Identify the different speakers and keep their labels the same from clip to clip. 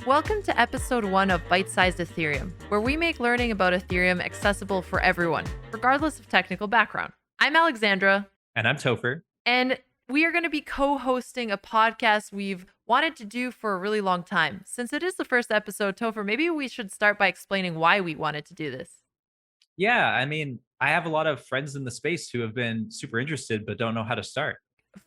Speaker 1: Welcome to episode 1 of Byte-Sized Ethereum, where we make learning about Ethereum accessible for everyone, regardless of technical background. I'm Alexandra.
Speaker 2: And I'm Topher.
Speaker 1: And we are going to be co-hosting a podcast we've wanted to do for a really long time. Since it is the first episode, Topher, maybe we should start by explaining why we wanted to do this.
Speaker 2: Yeah, I have a lot of friends in the space who have been super interested but don't know how to start.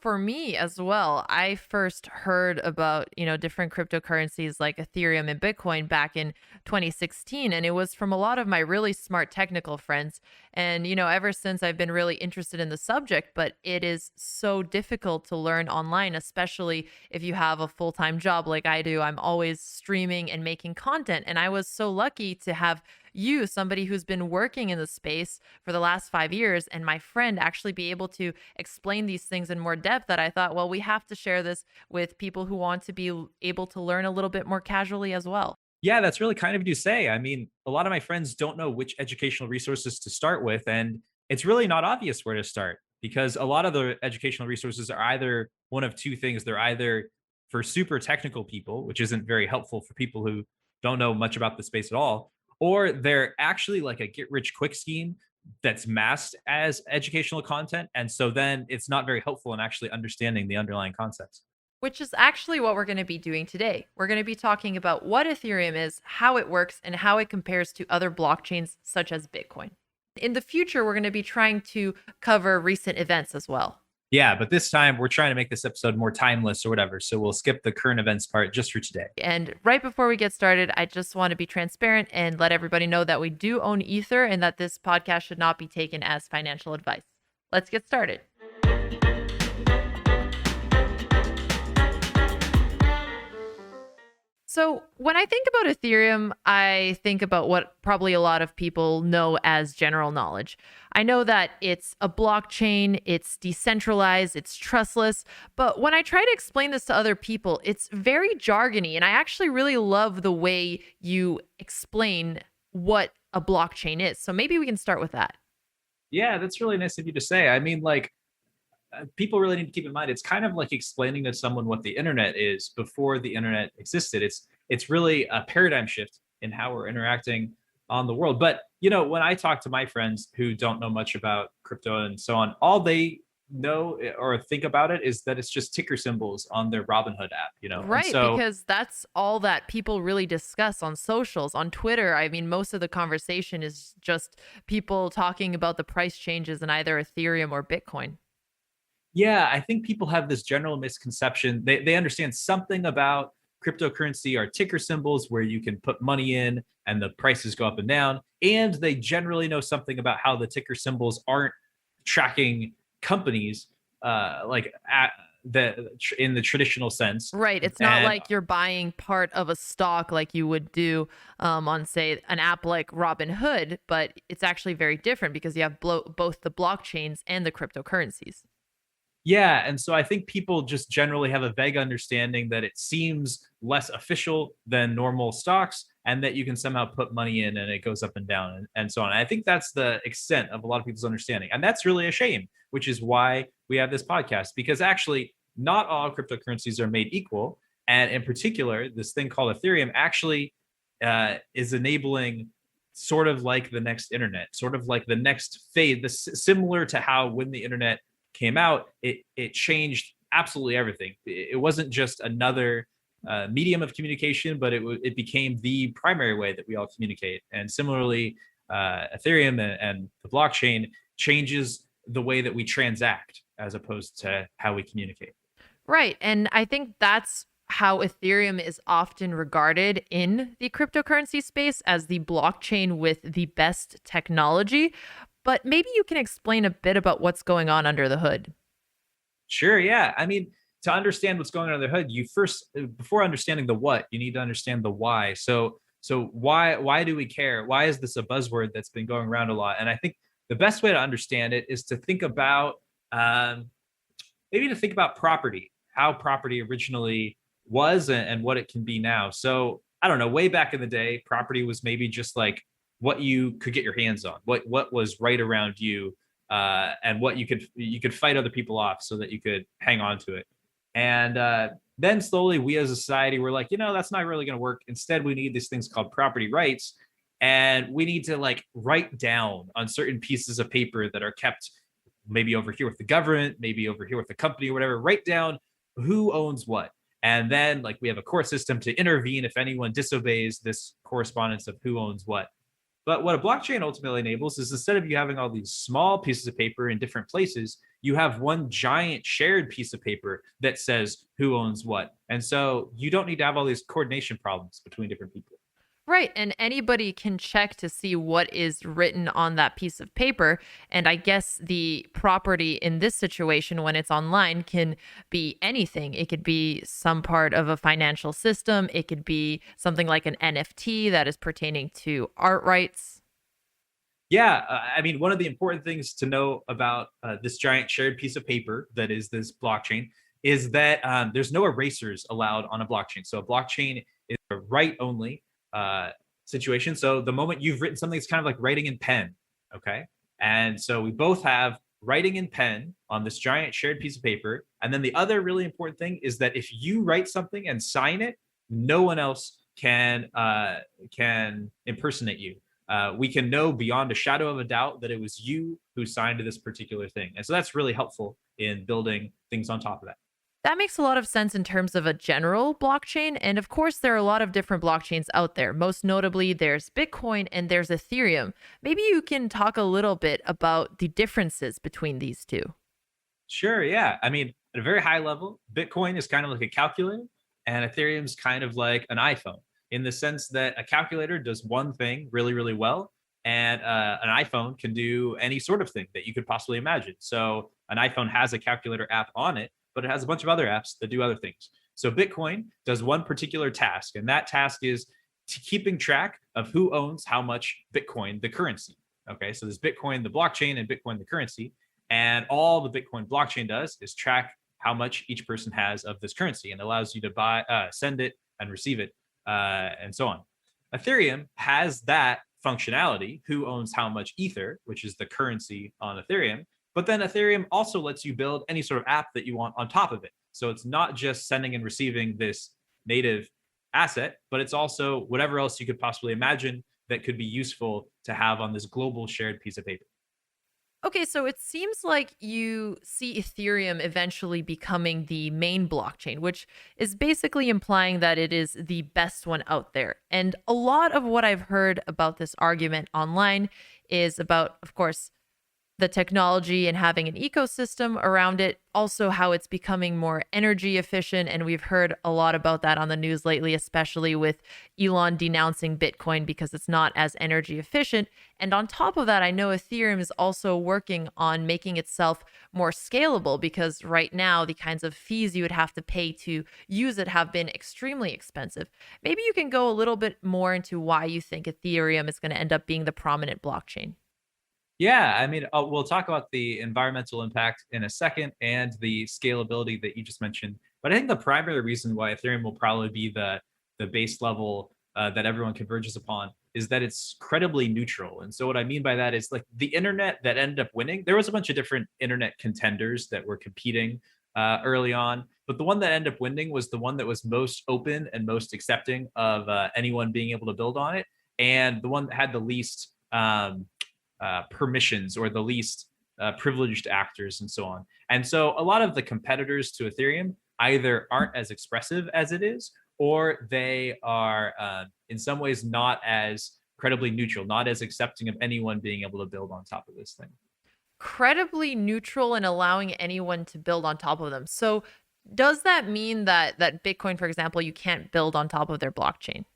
Speaker 1: For me as well, I first heard about, different cryptocurrencies like Ethereum and Bitcoin back in 2016. And it was from a lot of my really smart technical friends. And, ever since I've been really interested in the subject, but it is so difficult to learn online, especially if you have a full-time job like I do. I'm always streaming and making content. And I was so lucky to have you, somebody who's been working in the space for the last 5 years, and my friend actually be able to explain these things in more depth, that I thought, well, we have to share this with people who want to be able to learn a little bit more casually as well.
Speaker 2: Yeah, that's really kind of you to say. A lot of my friends don't know which educational resources to start with, and it's really not obvious where to start because a lot of the educational resources are either one of two things. They're either for super technical people, which isn't very helpful for people who don't know much about the space at all, or they're actually like a get rich quick scheme that's masked as educational content. And so then it's not very helpful in actually understanding the underlying concepts.
Speaker 1: Which is actually what we're going to be doing today. We're going to be talking about what Ethereum is, how it works, and how it compares to other blockchains such as Bitcoin. In the future, we're going to be trying to cover recent events as well.
Speaker 2: Yeah, but this time we're trying to make this episode more timeless or whatever. So we'll skip the current events part just for today.
Speaker 1: And right before we get started, I just want to be transparent and let everybody know that we do own Ether and that this podcast should not be taken as financial advice. Let's get started. So when I think about Ethereum, I think about what probably a lot of people know as general knowledge. I know that it's a blockchain, it's decentralized, it's trustless, but when I try to explain this to other people, it's very jargony, and I actually really love the way you explain what a blockchain is. So maybe we can start with that.
Speaker 2: Yeah, that's really nice of you to say. People really need to keep in mind it's kind of like explaining to someone what the internet is before the internet existed. It's really a paradigm shift in how we're interacting on the world. But when I talk to my friends who don't know much about crypto and so on, all they know or think about it is that it's just ticker symbols on their Robinhood app.
Speaker 1: Right,
Speaker 2: So
Speaker 1: because that's all that people really discuss on socials, on Twitter. I mean, most of the conversation is just people talking about the price changes in either Ethereum or Bitcoin.
Speaker 2: yeah, I think people have this general misconception. They understand something about cryptocurrency are ticker symbols where you can put money in and the prices go up and down. And they generally know something about how the ticker symbols aren't tracking companies in the traditional sense.
Speaker 1: Right. It's not
Speaker 2: And
Speaker 1: like you're buying part of a stock like you would do on, say, an app like Robinhood, but it's actually very different because you have both the blockchains and the cryptocurrencies.
Speaker 2: yeah, and so I think people just generally have a vague understanding that it seems less official than normal stocks and that you can somehow put money in and it goes up and down and so on. I think that's the extent of a lot of people's understanding. And that's really a shame, which is why we have this podcast, because actually not all cryptocurrencies are made equal. And in particular, this thing called Ethereum actually is enabling sort of like the next internet, sort of like the next phase, similar to how when the internet came out, it changed absolutely everything. It wasn't just another medium of communication, but it became the primary way that we all communicate. And similarly, Ethereum and the blockchain changes the way that we transact as opposed to how we communicate.
Speaker 1: Right. And I think that's how Ethereum is often regarded in the cryptocurrency space, as the blockchain with the best technology. But maybe you can explain a bit about what's going on under the hood.
Speaker 2: Sure, yeah. To understand what's going on under the hood, you first, before understanding the what, you need to understand the why. So why do we care? Why is this a buzzword that's been going around a lot? And I think the best way to understand it is to think about property, how property originally was and what it can be now. So I don't know, way back in the day, property was maybe just like what you could get your hands on, what was right around you, and what you could fight other people off so that you could hang on to it. And Then slowly, we as a society were like, that's not really going to work. Instead, we need these things called property rights, and we need to like write down on certain pieces of paper that are kept maybe over here with the government, maybe over here with the company or whatever. Write down who owns what, and then like we have a court system to intervene if anyone disobeys this correspondence of who owns what. But what a blockchain ultimately enables is, instead of you having all these small pieces of paper in different places, you have one giant shared piece of paper that says who owns what. And so you don't need to have all these coordination problems between different people.
Speaker 1: Right. And anybody can check to see what is written on that piece of paper. And I guess the property in this situation, when it's online, can be anything. It could be some part of a financial system, it could be something like an NFT that is pertaining to art rights.
Speaker 2: Yeah, I mean, one of the important things to know about this giant shared piece of paper that is this blockchain is that there's no erasers allowed on a blockchain. So a blockchain is a write only situation. So the moment you've written something, it's kind of like writing in pen. Okay. And so we both have writing in pen on this giant shared piece of paper. And then the other really important thing is that if you write something and sign it, no one else can impersonate you. We can know beyond a shadow of a doubt that it was you who signed this particular thing. And so that's really helpful in building things on top of that.
Speaker 1: That makes a lot of sense in terms of a general blockchain. And of course, there are a lot of different blockchains out there. Most notably, there's Bitcoin and there's Ethereum. Maybe you can talk a little bit about the differences between these two.
Speaker 2: Sure. Yeah. I mean, at a very high level, Bitcoin is kind of like a calculator, and Ethereum's kind of like an iPhone, in the sense that a calculator does one thing really, really well, and an iPhone can do any sort of thing that you could possibly imagine. So an iPhone has a calculator app on it, but it has a bunch of other apps that do other things. So Bitcoin does one particular task, and that task is keeping track of who owns how much Bitcoin, the currency. Okay, so there's Bitcoin, the blockchain, and Bitcoin, the currency. And all the Bitcoin blockchain does is track how much each person has of this currency, and allows you to buy, send it, and receive it, and so on. Ethereum has that functionality, who owns how much Ether, which is the currency on Ethereum. But then Ethereum also lets you build any sort of app that you want on top of it. So it's not just sending and receiving this native asset, but it's also whatever else you could possibly imagine that could be useful to have on this global shared piece of paper.
Speaker 1: Okay, so it seems like you see Ethereum eventually becoming the main blockchain, which is basically implying that it is the best one out there. And a lot of what I've heard about this argument online is about, of course, the technology and having an ecosystem around it, also how it's becoming more energy efficient. And we've heard a lot about that on the news lately, especially with Elon denouncing Bitcoin because it's not as energy efficient. And on top of that, I know Ethereum is also working on making itself more scalable, because right now, the kinds of fees you would have to pay to use it have been extremely expensive. Maybe you can go a little bit more into why you think Ethereum is going to end up being the prominent blockchain.
Speaker 2: Yeah, I mean, we'll talk about the environmental impact in a second and the scalability that you just mentioned. But I think the primary reason why Ethereum will probably be the base level that everyone converges upon is that it's credibly neutral. And so what I mean by that is, like, the internet that ended up winning, there was a bunch of different internet contenders that were competing early on, but the one that ended up winning was the one that was most open and most accepting of anyone being able to build on it, and the one that had the least permissions, or the least privileged actors, and so on. And so a lot of the competitors to Ethereum either aren't as expressive as it is, or they are in some ways not as credibly neutral, not as accepting of anyone being able to build on top of this thing.
Speaker 1: Credibly neutral and allowing anyone to build on top of them. So does that mean that Bitcoin, for example, you can't build on top of their blockchain?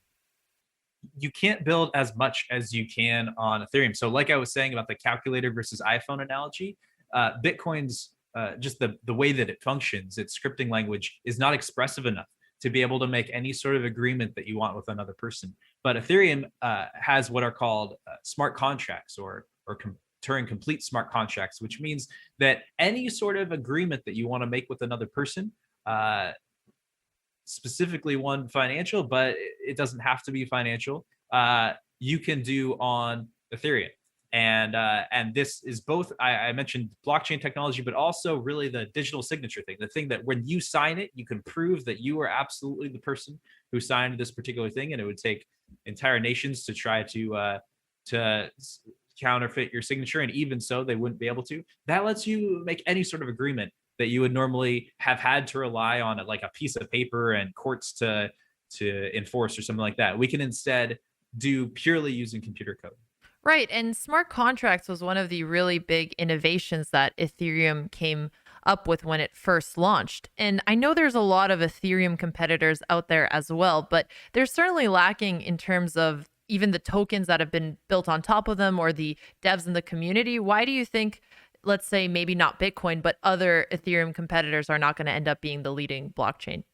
Speaker 2: You can't build as much as you can on Ethereum. So, like I was saying about the calculator versus iPhone analogy, Bitcoin's just the way that it functions, its scripting language is not expressive enough to be able to make any sort of agreement that you want with another person. But Ethereum has what are called smart contracts, or Turing complete smart contracts, which means that any sort of agreement that you want to make with another person, uh, specifically one financial, but it doesn't have to be financial, you can do on Ethereum. And this is both, I mentioned blockchain technology, but also really the digital signature thing, the thing that when you sign it, you can prove that you are absolutely the person who signed this particular thing, and it would take entire nations to try to counterfeit your signature, and even so they wouldn't be able to. That lets you make any sort of agreement that you would normally have had to rely on like a piece of paper and courts to enforce or something like that. We can instead do purely using computer code.
Speaker 1: Right. And smart contracts was one of the really big innovations that Ethereum came up with when it first launched. And I know there's a lot of Ethereum competitors out there as well, but they're certainly lacking in terms of even the tokens that have been built on top of them or the devs in the community. Why do you think, let's say, maybe not Bitcoin, but other Ethereum competitors are not going to end up being the leading blockchain?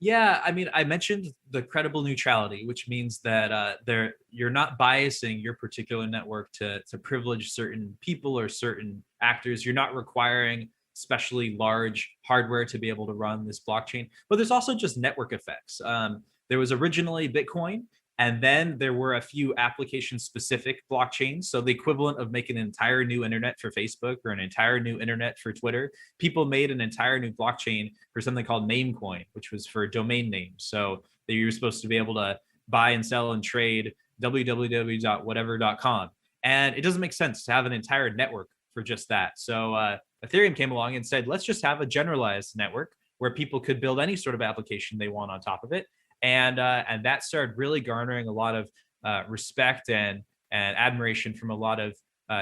Speaker 2: Yeah, I mean, I mentioned the credible neutrality, which means that you're not biasing your particular network to privilege certain people or certain actors. You're not requiring especially large hardware to be able to run this blockchain. But there's also just network effects. There was originally Bitcoin, and then there were a few application specific blockchains. So the equivalent of making an entire new internet for Facebook or an entire new internet for Twitter, people made an entire new blockchain for something called Namecoin, which was for domain names. So that you were supposed to be able to buy and sell and trade www.whatever.com. And it doesn't make sense to have an entire network for just that. So Ethereum came along and said, let's just have a generalized network where people could build any sort of application they want on top of it. And that started really garnering a lot of respect and admiration from a lot of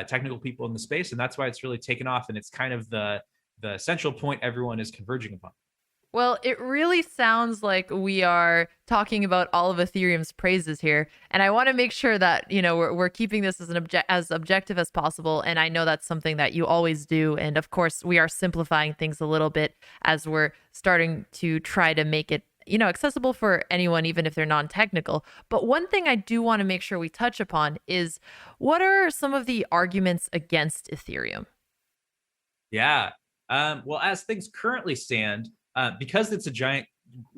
Speaker 2: technical people in the space, and that's why it's really taken off. And it's kind of the central point everyone is converging upon.
Speaker 1: Well, it really sounds like we are talking about all of Ethereum's praises here, and I want to make sure that we're keeping this as as objective as possible. And I know that's something that you always do. And of course, we are simplifying things a little bit as we're starting to try to make it accessible for anyone, even if they're non-technical. But one thing I do want to make sure we touch upon is what are some of the arguments against Ethereum?
Speaker 2: Yeah. Well, as things currently stand, because it's a giant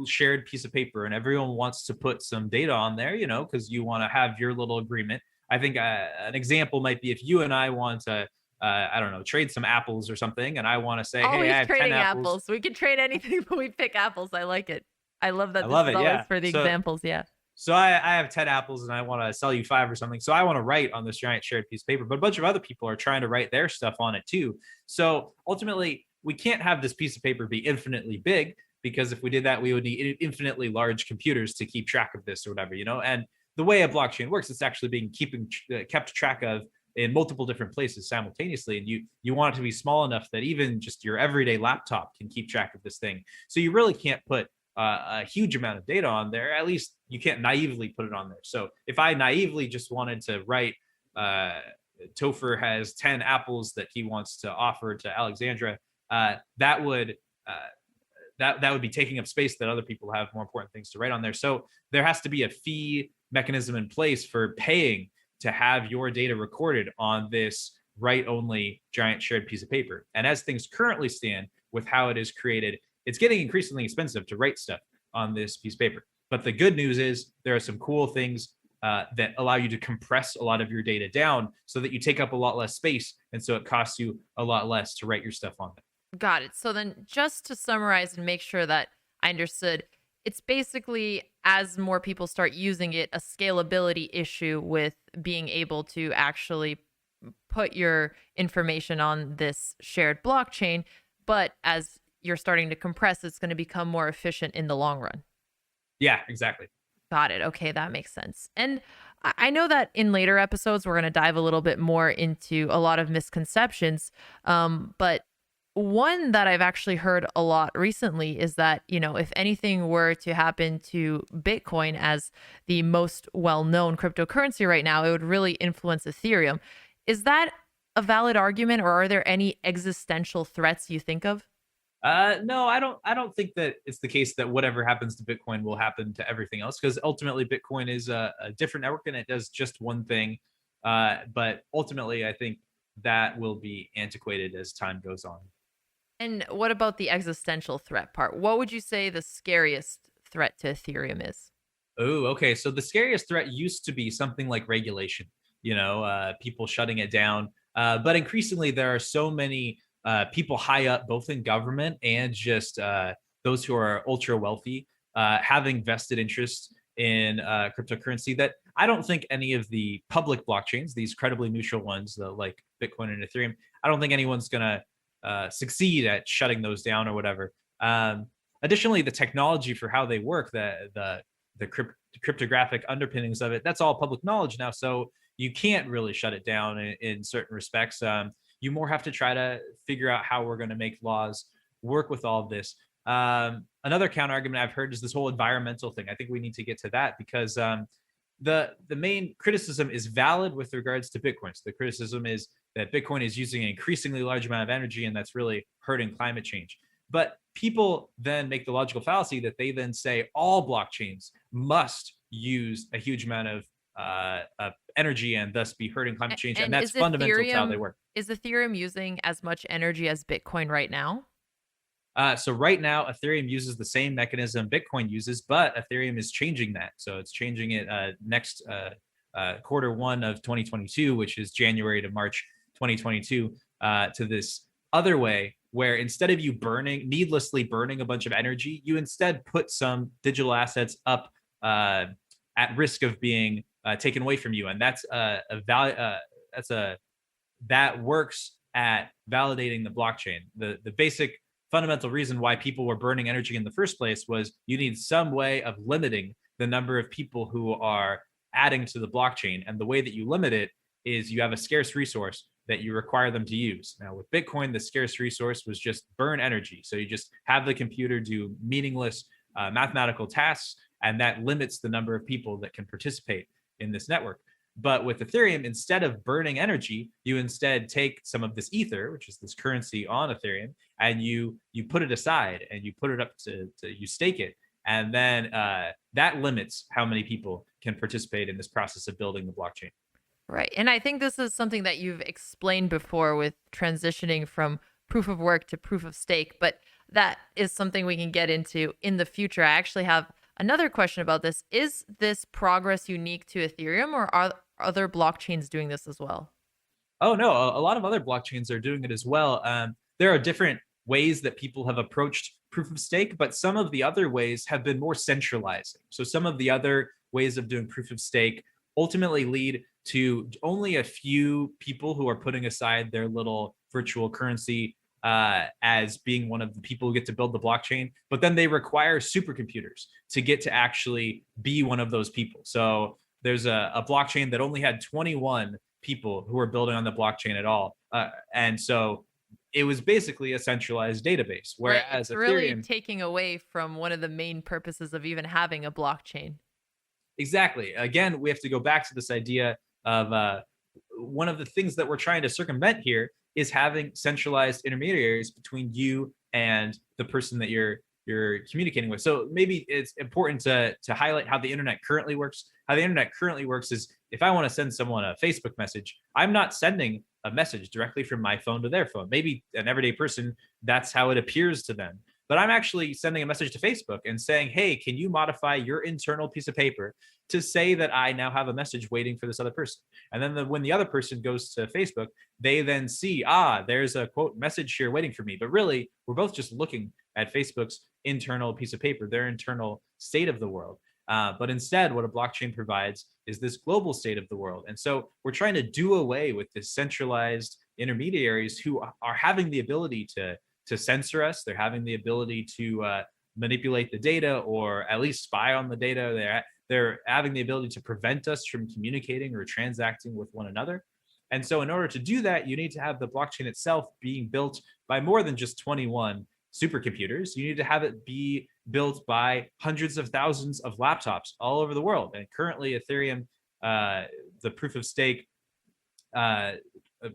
Speaker 2: shared piece of paper and everyone wants to put some data on there, because you want to have your little agreement. I think an example might be if you and I want to, I don't know, trade some apples or something, and I want to say, hey,
Speaker 1: Always
Speaker 2: I have 10
Speaker 1: trading
Speaker 2: apples.
Speaker 1: apples. We can trade anything, but we pick apples. I like it. I love
Speaker 2: I
Speaker 1: that this
Speaker 2: love
Speaker 1: is
Speaker 2: it.
Speaker 1: always
Speaker 2: Yeah.
Speaker 1: for the
Speaker 2: So
Speaker 1: examples. Yeah.
Speaker 2: So I have 10 apples and I want to sell you five or something. So I want to write on this giant shared piece of paper, but a bunch of other people are trying to write their stuff on it too. So ultimately, we can't have this piece of paper be infinitely big, because if we did that, we would need infinitely large computers to keep track of this or whatever. And the way a blockchain works, it's actually being kept track of in multiple different places simultaneously. And you want it to be small enough that even just your everyday laptop can keep track of this thing. So you really can't put a huge amount of data on there. At least you can't naively put it on there. So if I naively just wanted to write, Topher has 10 apples that he wants to offer to Alexandra, that would that would be taking up space that other people have more important things to write on there. So there has to be a fee mechanism in place for paying to have your data recorded on this write-only giant shared piece of paper. And as things currently stand with how it is created, it's getting increasingly expensive to write stuff on this piece of paper. But the good news is there are some cool things that allow you to compress a lot of your data down so that you take up a lot less space. And so it costs you a lot less to write your stuff on it.
Speaker 1: Got it. So then, just to summarize and make sure that I understood, it's basically as more people start using it, a scalability issue with being able to actually put your information on this shared blockchain. But as you're starting to compress, it's going to become more efficient in the long run.
Speaker 2: Yeah, exactly.
Speaker 1: Got it. Okay, that makes sense. And I know that in later episodes, we're going to dive a little bit more into a lot of misconceptions. But one that I've actually heard a lot recently is that, if anything were to happen to Bitcoin as the most well known cryptocurrency right now, it would really influence Ethereum. Is that a valid argument, or are there any existential threats you think of?
Speaker 2: No, I don't think that it's the case that whatever happens to Bitcoin will happen to everything else, because ultimately Bitcoin is a different network and it does just one thing. But ultimately, I think that will be antiquated as time goes on.
Speaker 1: And what about the existential threat part? What would you say the scariest threat to Ethereum is?
Speaker 2: Oh, okay. So the scariest threat used to be something like regulation. people shutting it down. But increasingly, there are so many people high up, both in government and just those who are ultra wealthy, having vested interest in cryptocurrency that I don't think any of the public blockchains, these credibly neutral ones, like Bitcoin and Ethereum, I don't think anyone's going to succeed at shutting those down or whatever. Additionally, the technology for how they work, the cryptographic underpinnings of it, that's all public knowledge now. So you can't really shut it down in certain respects. You more have to try to figure out how we're going to make laws work with all of this. Another counter argument I've heard is this whole environmental thing. I think we need to get to that because the main criticism is valid with regards to Bitcoin. So the criticism is that Bitcoin is using an increasingly large amount of energy, and that's really hurting climate change. But people then make the logical fallacy that they then say all blockchains must use a huge amount of energy and thus be hurting climate change, and
Speaker 1: And
Speaker 2: that's fundamental to how they work.
Speaker 1: is Ethereum using as much energy as Bitcoin right now?
Speaker 2: So right now, Ethereum uses the same mechanism Bitcoin uses, but Ethereum is changing that. So it's changing it next quarter one of 2022, which is January to March 2022, to this other way where instead of you needlessly burning a bunch of energy, you instead put some digital assets up at risk of being taken away from you, and that's a value. That works at validating the blockchain. The basic fundamental reason why people were burning energy in the first place was you need some way of limiting the number of people who are adding to the blockchain. And the way that you limit it is you have a scarce resource that you require them to use. Now, with Bitcoin, the scarce resource was just burn energy. So you just have the computer do meaningless mathematical tasks, and that limits the number of people that can participate in this network. But with Ethereum, instead of burning energy, you instead take some of this ether, which is this currency on Ethereum, and you put it aside and you put it up to you stake it. And then that limits how many people can participate in this process of building the blockchain.
Speaker 1: Right. And I think this is something that you've explained before with transitioning from proof of work to proof of stake, but that is something we can get into in the future. I actually have another question about this. Is this progress unique to Ethereum, or are other blockchains doing this as well?
Speaker 2: Oh no, a lot of other blockchains are doing it as well. There are different ways that people have approached proof of stake, but some of the other ways have been more centralizing. So some of the other ways of doing proof of stake ultimately lead to only a few people who are putting aside their little virtual currency as being one of the people who get to build the blockchain, but then they require supercomputers to get to actually be one of those people. So there's a blockchain that only had 21 people who were building on the blockchain at all. And so it was basically a centralized database,
Speaker 1: Right.
Speaker 2: whereas
Speaker 1: It's really
Speaker 2: Ethereum,
Speaker 1: taking away from one of the main purposes of even having a blockchain.
Speaker 2: exactly. Again, we have to go back to this idea of one of the things that we're trying to circumvent here is having centralized intermediaries between you and the person that you're communicating with. So maybe it's important to highlight how the internet currently works. How the internet currently works is if I want to send someone a Facebook message, I'm not sending a message directly from my phone to their phone. Maybe an everyday person, that's how it appears to them. But I'm actually sending a message to Facebook and saying, hey, can you modify your internal piece of paper to say that I now have a message waiting for this other person? And then when the other person goes to Facebook, they then see, there's a quote message here waiting for me. But really, we're both just looking at Facebook's internal piece of paper, their internal state of the world. But instead, what a blockchain provides is this global state of the world. And so we're trying to do away with this centralized intermediaries who are having the ability to censor us. They're having the ability to manipulate the data or at least spy on the data. They're having the ability to prevent us from communicating or transacting with one another. And so in order to do that, you need to have the blockchain itself being built by more than just 21 supercomputers. You need to have it be built by hundreds of thousands of laptops all over the world. And currently Ethereum, the proof of stake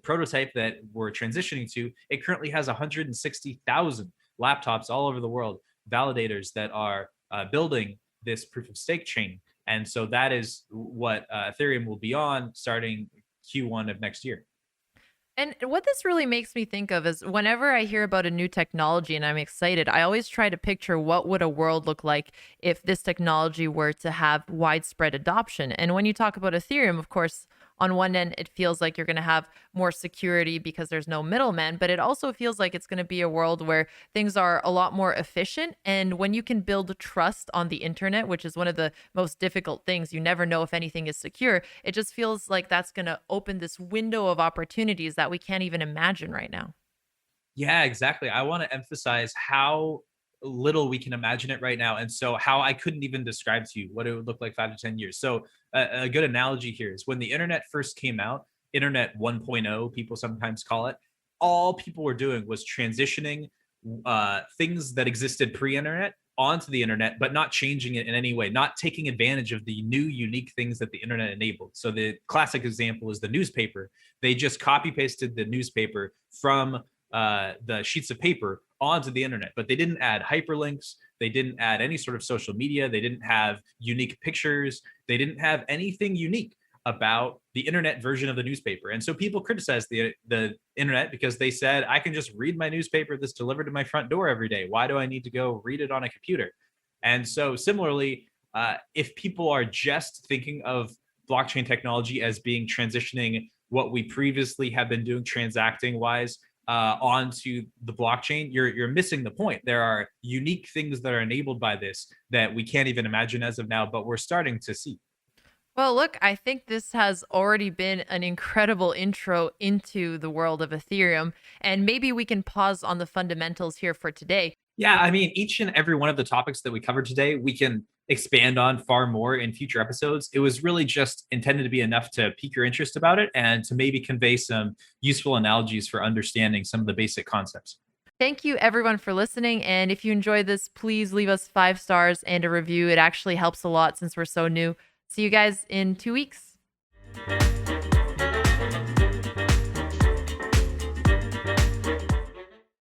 Speaker 2: prototype that we're transitioning to, it currently has 160,000 laptops all over the world, validators that are building this proof of stake chain. And so that is what Ethereum will be on starting Q1 of next year.
Speaker 1: And what this really makes me think of is whenever I hear about a new technology and I'm excited, I always try to picture what would a world look like if this technology were to have widespread adoption. And when you talk about Ethereum, of course, on one end, it feels like you're going to have more security because there's no middleman, but it also feels like it's going to be a world where things are a lot more efficient. And when you can build trust on the internet, which is one of the most difficult things, you never know if anything is secure. It just feels like that's going to open this window of opportunities that we can't even imagine right now.
Speaker 2: Yeah, exactly. I want to emphasize how little we can imagine it right now. And so, how I couldn't even describe to you what it would look like 5 to 10 years. So, a good analogy here is when the internet first came out, Internet 1.0, people sometimes call it, all people were doing was transitioning things that existed pre internet onto the internet, but not changing it in any way, not taking advantage of the new unique things that the internet enabled. So, the classic example is the newspaper. They just copy pasted the newspaper from the sheets of paper onto the internet, but they didn't add hyperlinks. They didn't add any sort of social media. They didn't have unique pictures. They didn't have anything unique about the internet version of the newspaper. And so people criticized the internet because they said, I can just read my newspaper that's delivered to my front door every day. Why do I need to go read it on a computer? And so similarly, if people are just thinking of blockchain technology as being transitioning what we previously have been doing transacting wise onto the blockchain, you're missing the point. There are unique things that are enabled by this that we can't even imagine as of now, but we're starting to see.
Speaker 1: Well, look, I think this has already been an incredible intro into the world of Ethereum. And maybe we can pause on the fundamentals here for today.
Speaker 2: Yeah, I mean, each and every one of the topics that we covered today, we can expand on far more in future episodes. It was really just intended to be enough to pique your interest about it and to maybe convey some useful analogies for understanding some of the basic concepts.
Speaker 1: Thank you, everyone, for listening. And if you enjoyed this, please leave us 5 stars and a review. It actually helps a lot since we're so new. See you guys in 2 weeks.